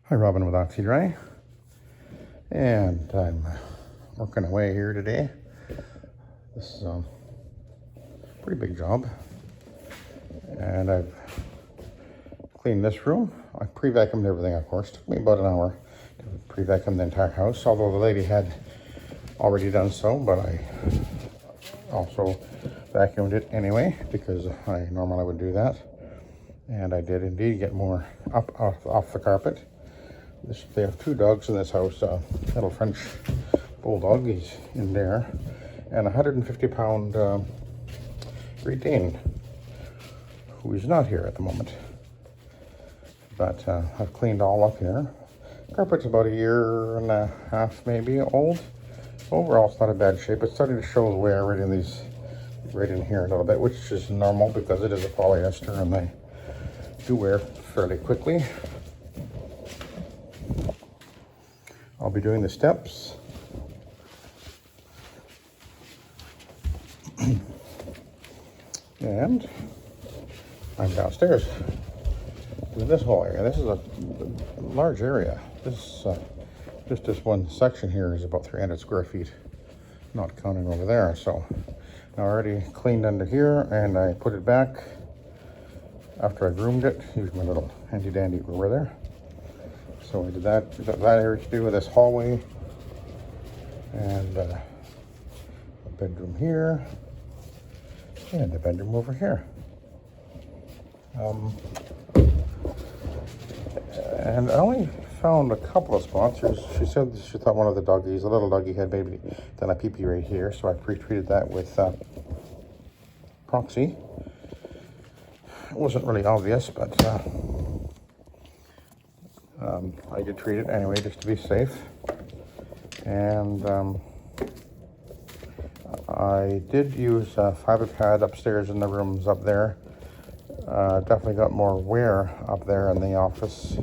Hi, Robin with Oxy-Dry, and I'm working away here today. This is a pretty big job, and I've cleaned this room. I pre-vacuumed everything, of course. It took me about an hour to pre-vacuum the entire house, although the lady had already done so, but I also vacuumed it anyway because I normally would do that, and I did indeed get more up off the carpet. They have two dogs in this house, a little French bulldog, he's in there, and a 150-pound Great Dane, who is not here at the moment. But I've cleaned all up here. Carpet's about a year and a half maybe old. Overall, it's not in bad shape. It's starting to show wear right in here a little bit, which is normal because it is a polyester and they do wear fairly quickly. I'll be doing the steps. And I'm downstairs doing this whole area. This is a large area. This just this one section here is about 300 square feet, not counting over there. So I already cleaned under here and I put it back after I groomed it. Used my little handy dandy groomer there. So I did that. Got that area to do with this hallway and a bedroom here and a bedroom over here. And I only found a couple of spots. She said she thought one of the doggies, a little doggy, had maybe done a pee-pee right here, so I pre-treated that with Proxy. It wasn't really obvious, but I did treat it anyway, just to be safe. And I did use a fiber pad upstairs in the rooms up there. Definitely got more wear up there in the office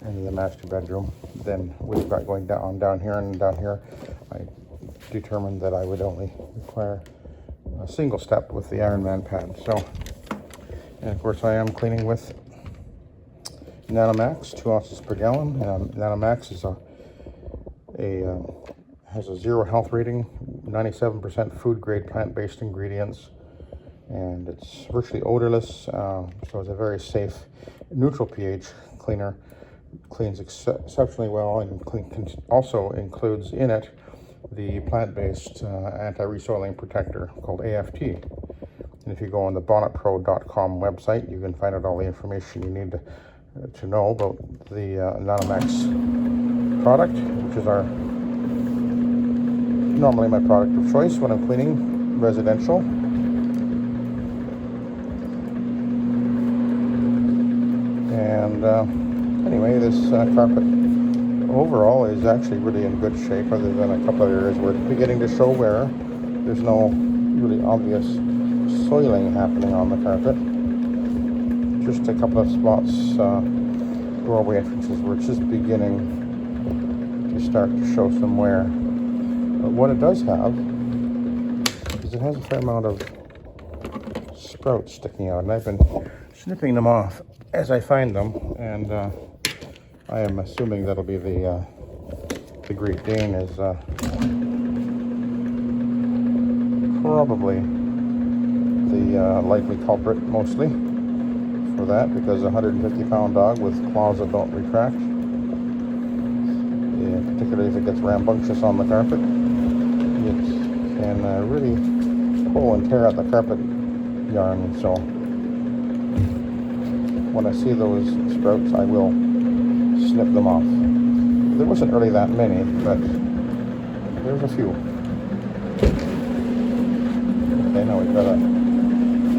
and in the master bedroom than we've got going down here. And down here, I determined that I would only require a single step with the Iron Man pad. So, and of course, I am cleaning with Nanomax, 2 ounces per gallon. Nanomax is has a 0 health rating, 97% food grade plant-based ingredients, and it's virtually odorless. So it's a very safe, neutral pH cleaner. Cleans exceptionally well, and also includes in it the plant-based anti-resoiling protector called AFT. And if you go on the bonnetpro.com website, you can find out all the information you need to know about the Nanomax product, which is normally my product of choice when I'm cleaning residential. And anyway, this carpet overall is actually really in good shape, other than a couple of areas where it's beginning to show wear. There's no really obvious soiling happening on the carpet. Just a couple of spots, doorway entrances, where it's just beginning to start to show some wear. But what it does have is it has a fair amount of sprouts sticking out, and I've been snipping them off as I find them, and I am assuming that'll be the Great Dane is probably the likely culprit, mostly for that, because a 150-pound dog with claws that don't retract, particularly if it gets rambunctious on the carpet, it can really pull and tear at the carpet yarn. So when I see those sprouts, I will snip them off. There wasn't really that many, but there's a few. Okay, now we've got a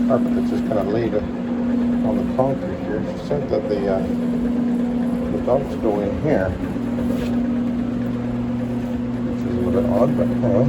carpet that's just kind of laid on the concrete here. She said that the dogs go in here, which is a little bit odd, but anyway.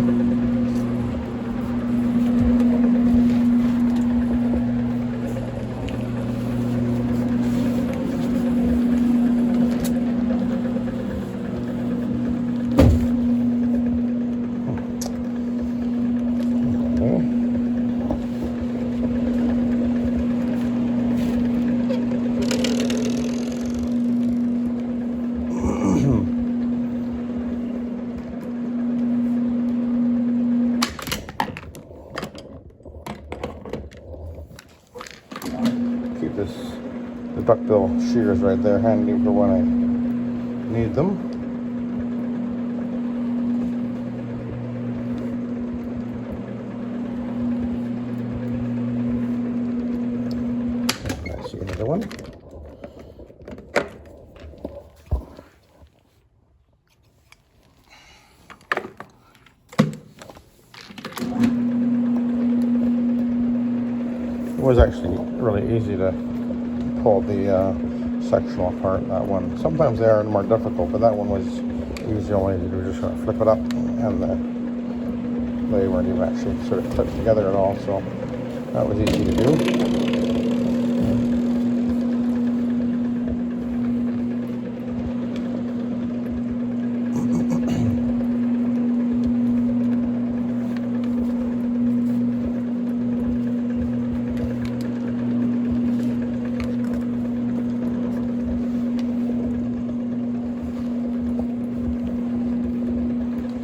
duckbill shears right there, handy for when I need them. I see another one. It was actually really easy to pull the sectional apart, that one. Sometimes they are more difficult, but that one was easy. All you do is just sort of flip it up, and they weren't even actually sort of clipped together at all, so that was easy to do.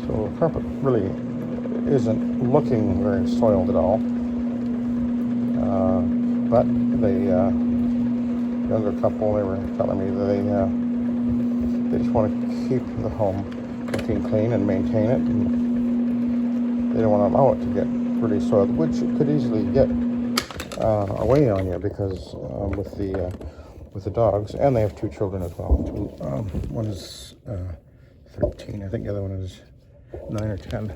So the carpet really isn't looking very soiled at all, but the younger couple, they were telling me that they just want to keep the home looking clean and maintain it, and they don't want to allow it to get really soiled, which it could easily get away on you because with the dogs, and they have 2 children as well. One is 13, I think the other one is 9 or 10.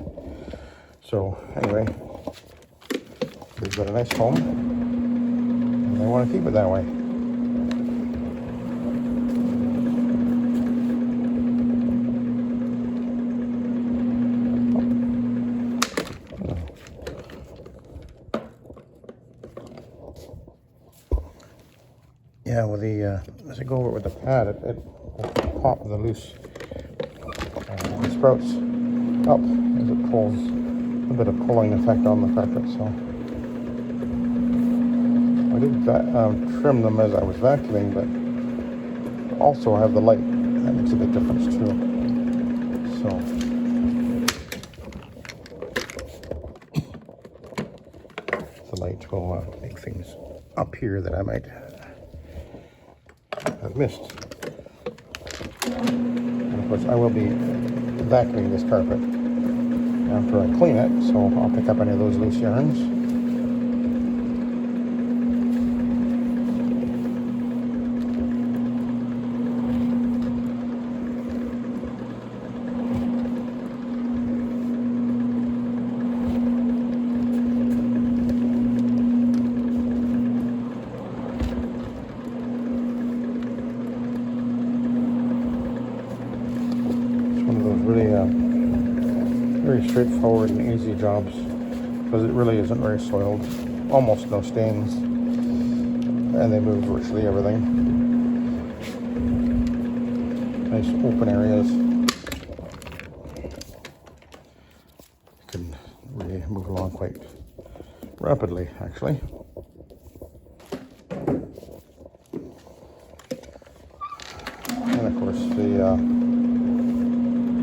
So anyway, they've got a nice home, and they want to keep it that way. Yeah, with the as I go over it with the pad, it will pop the loose sprouts up as it pulls. A bit of pulling effect on the carpet. So I did trim them as I was vacuuming, but also I have the light. That makes a big difference too. So the light will make things up here that I might have missed. And of course I will be vacuuming this carpet after I clean it, so I'll pick up any of those loose yarns. It's one of those really very straightforward and easy jobs because it really isn't very soiled, almost no stains, and they move virtually everything. Nice open areas. You can really move along quite rapidly, actually. And of course the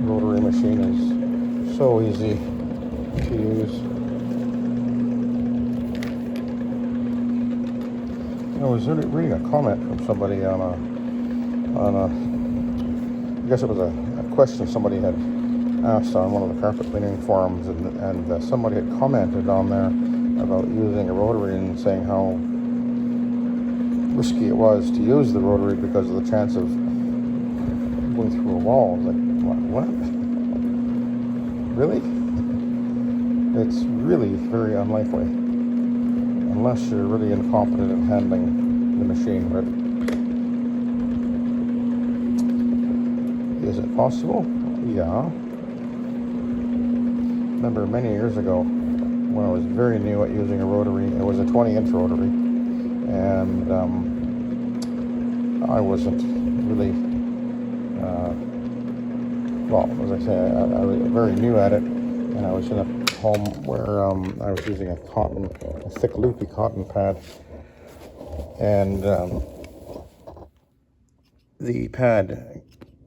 rotary machine is so easy to use. I was reading a comment from somebody on a I guess it was a question somebody had asked on one of the carpet cleaning forums, and somebody had commented on there about using a rotary and saying how risky it was to use the rotary because of the chance of going through a wall. Like, what? Really? It's really very unlikely, unless you're really incompetent at handling the machine. But is it possible? Yeah. Remember many years ago when I was very new at using a rotary. It was a 20-inch rotary, and I wasn't really well, as I say, I was very new at it, and I was in a home where I was using a thick loopy cotton pad, and the pad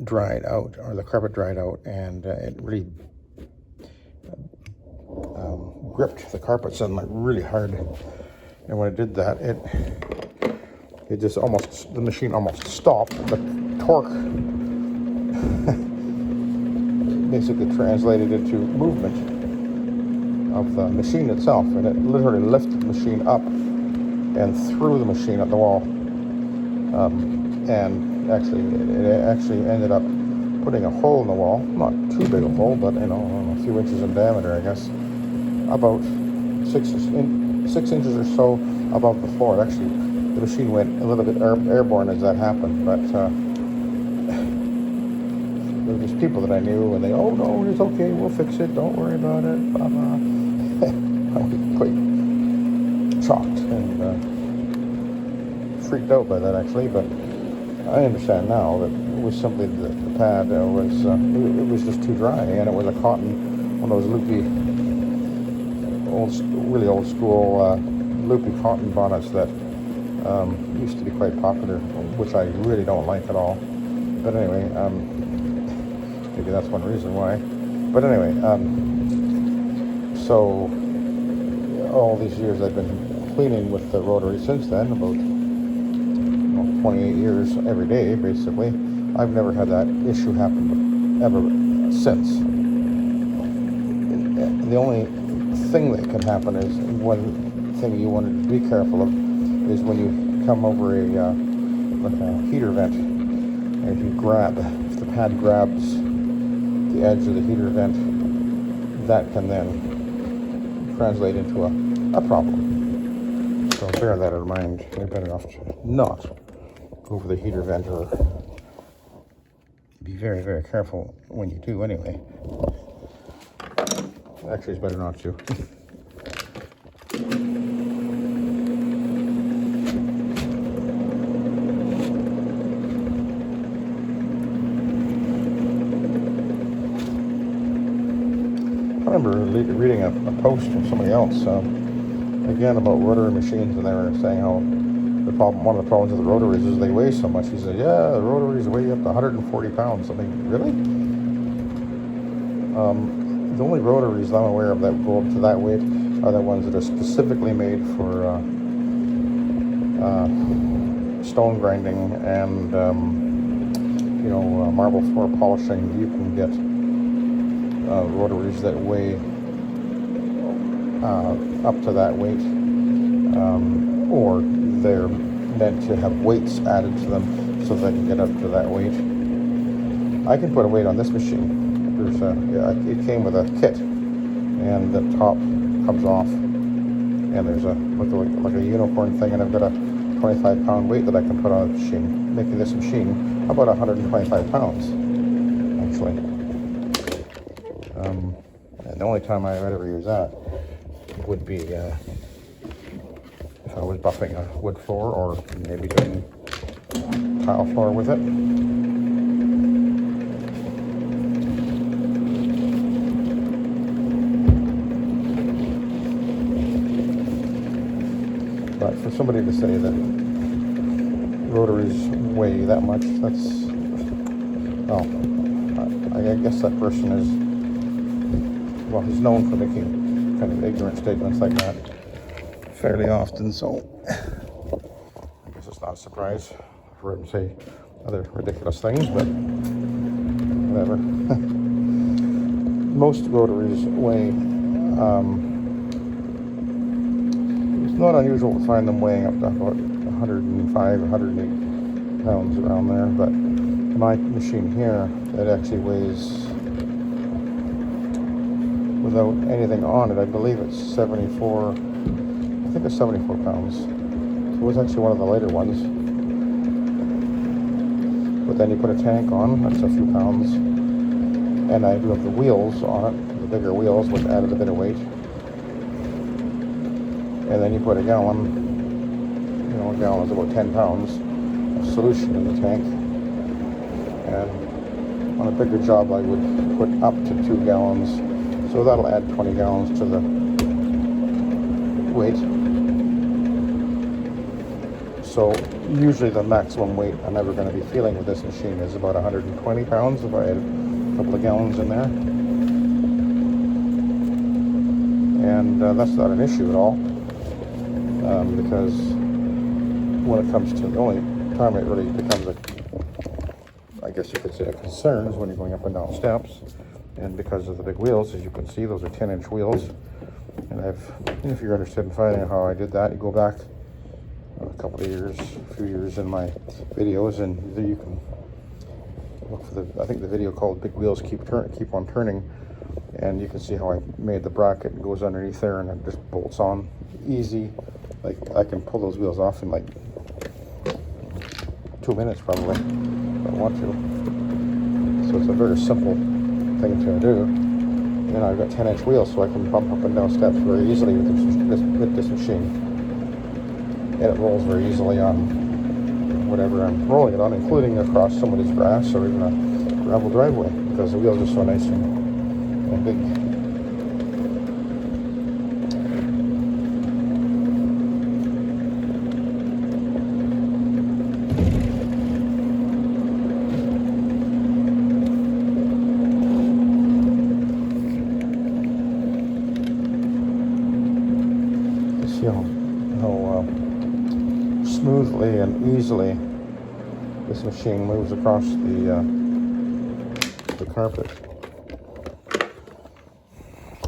dried out, or the carpet dried out, and it really gripped the carpet suddenly really hard. And when it did that, it just almost, the machine almost stopped. The torque basically translated into movement of the machine itself, and it literally lifted the machine up and threw the machine at the wall. And actually, it actually ended up putting a hole in the wall, not too big a hole, but you know, a few inches in diameter, I guess, about 6 inches or so above the floor. Actually, the machine went a little bit airborne as that happened, but there were just people that I knew, and they, oh no, it's okay, we'll fix it, don't worry about it, blah blah. I was quite shocked and freaked out by that, actually, but I understand now that it was simply the pad was it was just too dry, and it was a cotton, one of those loopy, really old school loopy cotton bonnets that used to be quite popular, which I really don't like at all. But anyway, maybe that's one reason why. But anyway, so all these years I've been cleaning with the rotary since then, about 28 years every day, basically. I've never had that issue happen ever since. The only thing that can happen is, one thing you want to be careful of is when you come over like a heater vent, and if you grab, if the pad grabs the edge of the heater vent, that can then translate into a problem. So bear that in mind. You're better off to not go over the heater vent, or be very, very careful when you do anyway. Actually, it's better not to. I remember reading a post from somebody else, again, about rotary machines, and they were saying how one of the problems with the rotaries is they weigh so much. He said, yeah, the rotaries weigh up to 140 pounds. I mean, really? The only rotaries I'm aware of that go up to that weight are the ones that are specifically made for stone grinding and, marble floor polishing. You can get rotaries that weigh up to that weight, or they're meant to have weights added to them so they can get up to that weight. I can put a weight on this machine. It came with a kit, and the top comes off, and there's like a unicorn thing, and I've got a 25-pound weight that I can put on the machine, making this machine about 125 pounds, actually. And the only time I would ever use that would be if I was buffing a wood floor, or maybe doing tile floor with it. But for somebody to say that rotaries weigh that much, that's, well, I guess that person is, well, he's known for making kind of ignorant statements like that fairly often, so I guess it's not a surprise for him to say other ridiculous things, but whatever. Most rotaries weigh, it's not unusual to find them weighing up to about 105, 108 pounds around there, but my machine here, it actually weighs, without anything on it, I believe it's 74, I think it's 74 pounds. So it's actually one of the lighter ones. But then you put a tank on, that's a few pounds. And I do have the wheels on it, the bigger wheels, which added a bit of weight. And then you put a gallon, a gallon is about 10 pounds of solution in the tank. And on a bigger job, I would put up to 2 gallons. So that'll add 20 gallons to the weight. So usually the maximum weight I'm ever going to be feeling with this machine is about 120 pounds if I add a couple of gallons in there. And that's not an issue at all, because when it comes to the only time it really becomes I guess you could say a concern is when you're going up and down steps. And because of the big wheels, as you can see, those are 10-inch wheels. And if you're interested in finding out how I did that, you go back a few years in my videos, and there you can look for I think the video called Big Wheels Keep on Turning, and you can see how I made the bracket. It goes underneath there and it just bolts on easy. Like I can pull those wheels off in like 2 minutes probably if I want to. So it's a very simple thing to do. And I've got 10-inch wheels, so I can bump up and down steps very easily with this machine. And it rolls very easily on whatever I'm rolling it on, including across somebody's grass or even a gravel driveway, because the wheels are so nice and big. See how smoothly and easily this machine moves across the carpet.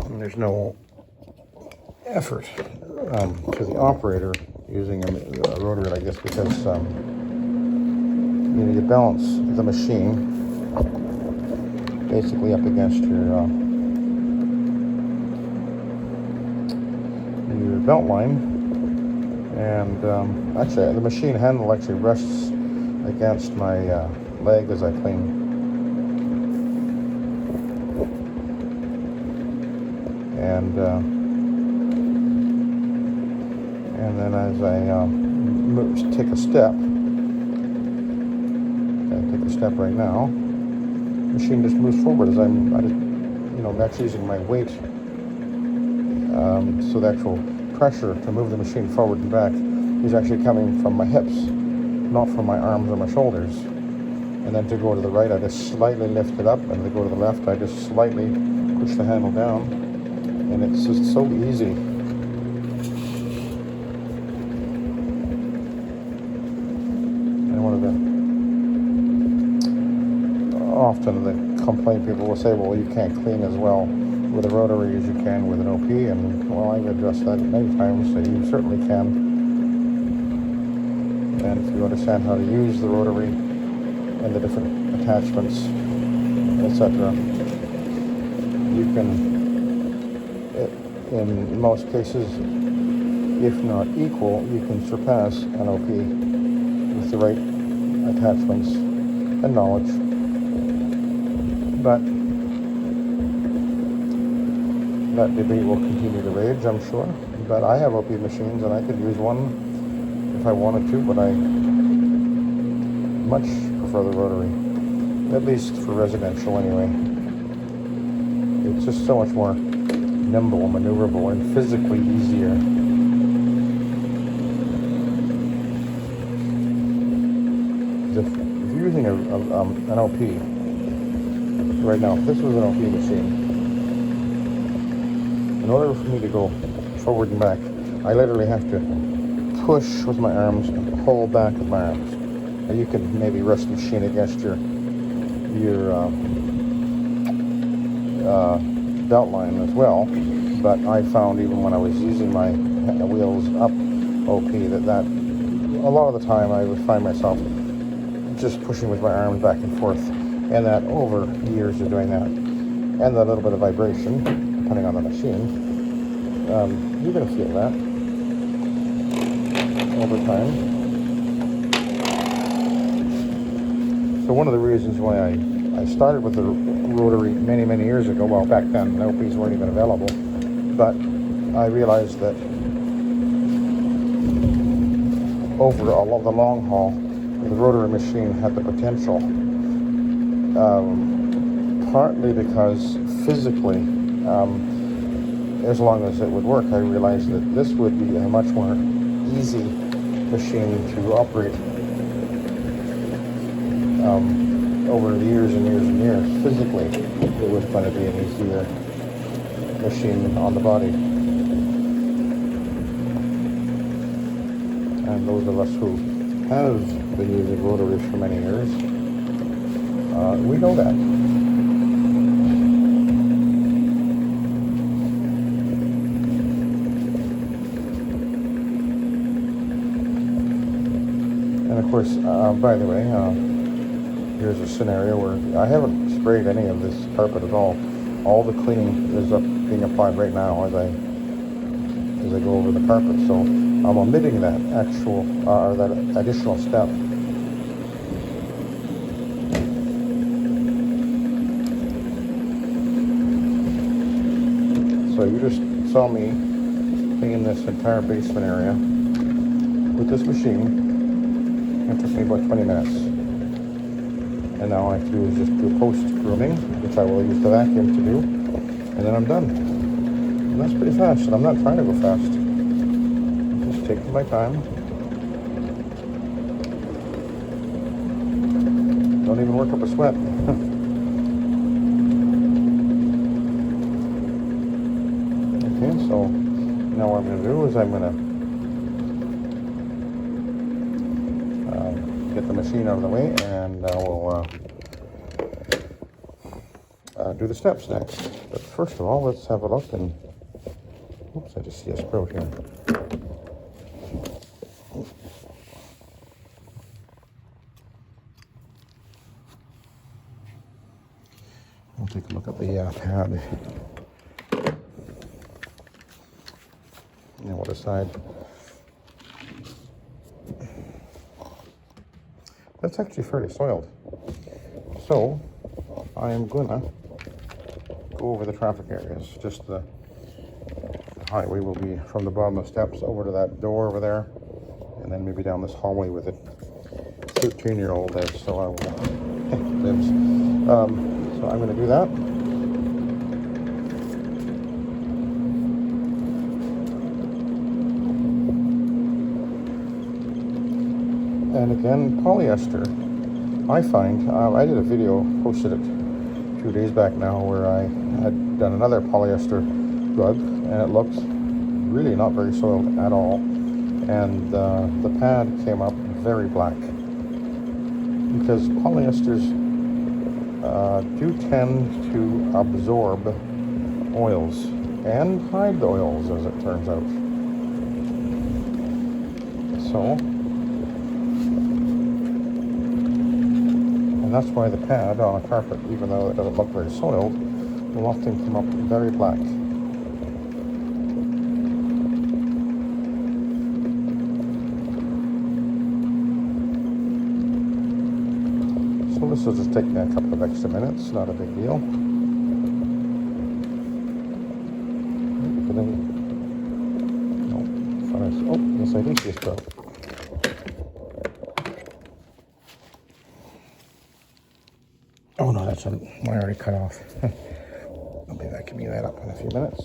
And there's no effort to the operator using a rotary like this, because you balance the machine basically up against your belt line, and actually the machine handle actually rests against my leg as I clean. And then as I take a step, I take a step right now, the machine just moves forward as I'm actually using my weight. So the actual pressure to move the machine forward and back is actually coming from my hips, not from my arms or my shoulders. And then to go to the right, I just slightly lift it up, and to go to the left, I just slightly push the handle down, and it's just so easy. And often the complaint people will say, well, you can't clean as well with a rotary as you can with an OP, and well, I've addressed that many times, so you certainly can. And if you understand how to use the rotary and the different attachments, etc., you can, in most cases, if not equal, you can surpass an OP with the right attachments and knowledge. But that debate will continue to rage, I'm sure. But I have OP machines, and I could use one if I wanted to, but I much prefer the rotary, at least for residential anyway. It's just so much more nimble, maneuverable, and physically easier. If you're using an OP right now, if this was an OP machine, in order for me to go forward and back, I literally have to push with my arms and pull back with my arms. Now you can maybe rest the machine against your belt line as well, but I found even when I was using my wheels up OP that a lot of the time I would find myself just pushing with my arms back and forth, and that over years of doing that, and a little bit of vibration, depending on the machine, you're going to feel that over time. So one of the reasons why I started with the rotary many years ago, well, back then the OPs weren't even available, but I realized that over all of the long haul, the rotary machine had the potential, partly because physically, as long as it would work, I realized that this would be a much more easy machine to operate over the years and years and years. Physically, it was going to be an easier machine on the body. and those of us who have been using rotaries for many years, we know that. And of course, by the way, here's a scenario where I haven't sprayed any of this carpet at all. All the cleaning is being applied right now as I go over the carpet. So I'm omitting that actual or that additional step. So you just saw me clean this entire basement area with this machine. It took me about 20 minutes. And now all I have to do is just do post-grooming, which I will use the vacuum to do, and then I'm done. And that's pretty fast, and I'm not trying to go fast. I'm just taking my time. Don't even work up a sweat. Okay, so now what I'm going to do is I'm going to get the machine out of the way, and we'll do the steps next. But first of all, let's have a look. And oops, I just see a sprout here. We'll take a look at the pad. And we'll decide. That's actually fairly soiled. So I am gonna go over the traffic areas. Just the highway will be from the bottom of the steps over to that door over there, and then maybe down this hallway with a 13-year-old there. So I will lives. So I'm gonna do that. And again, polyester, I find, I did a video, posted it 2 days back now, where I had done another polyester rug, and it looks really not very soiled at all. And the pad came up very black, because polyesters do tend to absorb oils and hide the oils, as it turns out. So, and that's why the pad on a carpet, even though it doesn't look very soiled, will often come up very black. So this will just take me a couple of extra minutes, not a big deal. Oh, yes, I do see a sprout. Oh no, that's one I already cut off. I'll be vacuuming that up in a few minutes.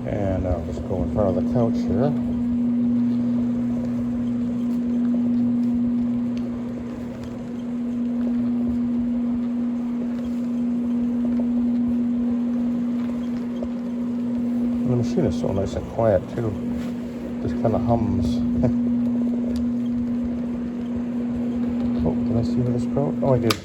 And I'll just go in front of the couch here. And the machine is so nice and quiet too. Just kind of hums. Oh, did I see where this sprout? Oh, I did.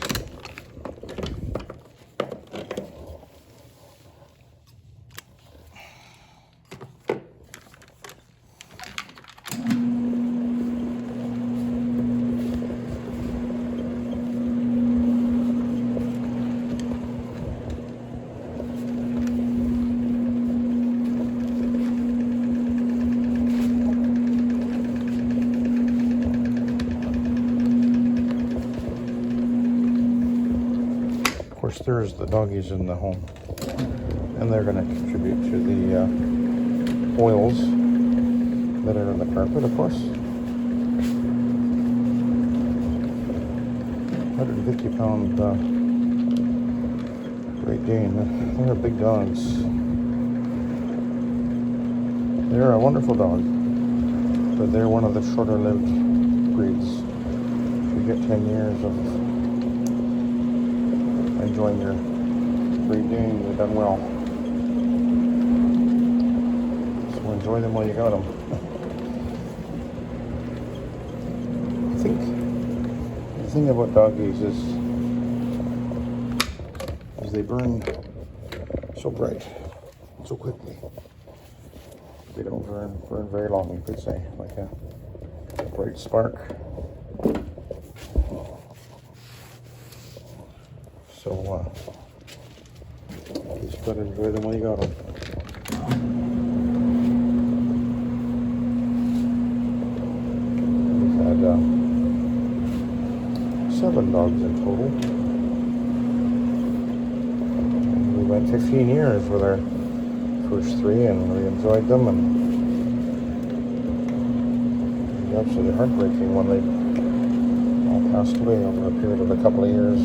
there's the doggies in the home, and they're going to contribute to the oils that are in the carpet, of course. 150-pound Great Dane. They're big dogs. They're a wonderful dog, but they're one of the shorter-lived breeds. If you get 10 years of enjoying your Great Dane, you've done well. So enjoy them while you got them. I think the thing about doggies is they burn so bright, so quickly. They don't burn very long, you could say, like a bright spark. So you just gotta enjoy them while you got them. We've had 7 dogs in total. We went 15 years with our first 3, and we enjoyed them, and it was absolutely heartbreaking when they all passed away over a period of a couple of years.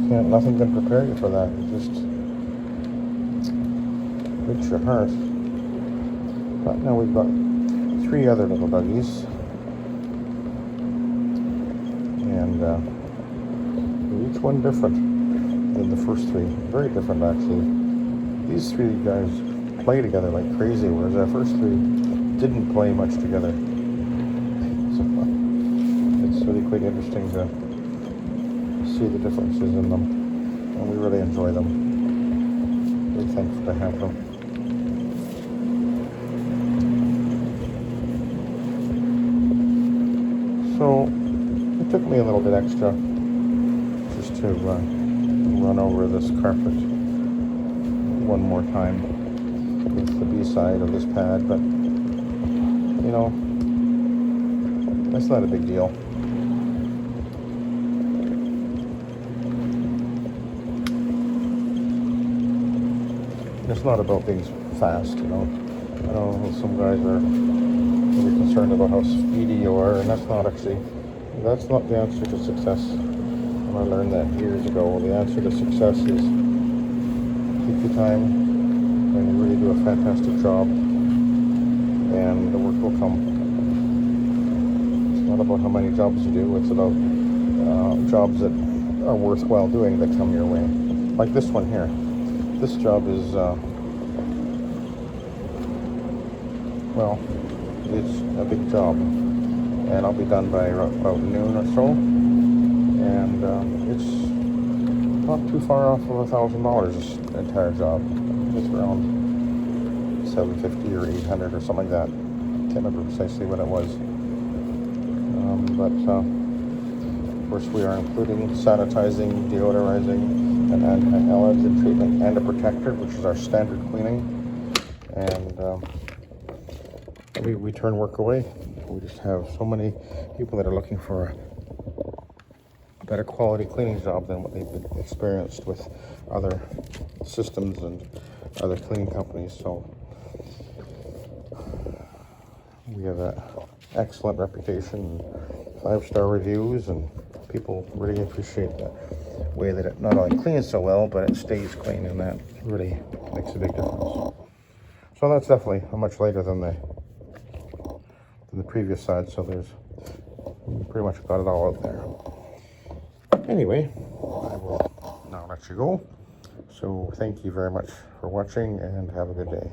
Nothing can prepare you for that. It just breaks your heart. But now we've got 3 other little doggies, and each one different than the first 3. Very different, actually. These 3 guys play together like crazy, whereas our first 3 didn't play much together. So it's really quite interesting to see the differences in them, and we really enjoy them. Very thankful to have them. So it took me a little bit extra just to run over this carpet one more time with the B-side of this pad, but you know, that's not a big deal. It's not about being fast, you know. I know some guys are really concerned about how speedy you are, and that's not the answer to success. And I learned that years ago. The answer to success is take your time and you really do a fantastic job, and the work will come. It's not about how many jobs you do, it's about jobs that are worthwhile doing that come your way. Like this one here. This job is, well, it's a big job, and I'll be done by about noon or so, and it's not too far off of $1,000, this entire job. It's around $750 or $800 or something like that. Can't remember precisely what it was. But of course we are including sanitizing, deodorizing, an anti-allergen treatment, and a protector, which is our standard cleaning. And we turn work away. We just have so many people that are looking for a better quality cleaning job than what they've experienced with other systems and other cleaning companies. So we have an excellent reputation, 5-star reviews, and people really appreciate the way that it not only cleans so well, but it stays clean, and that really makes a big difference. So that's definitely much lighter than the previous side, so we pretty much got it all out there. Anyway, I will now let you go. So thank you very much for watching, and have a good day.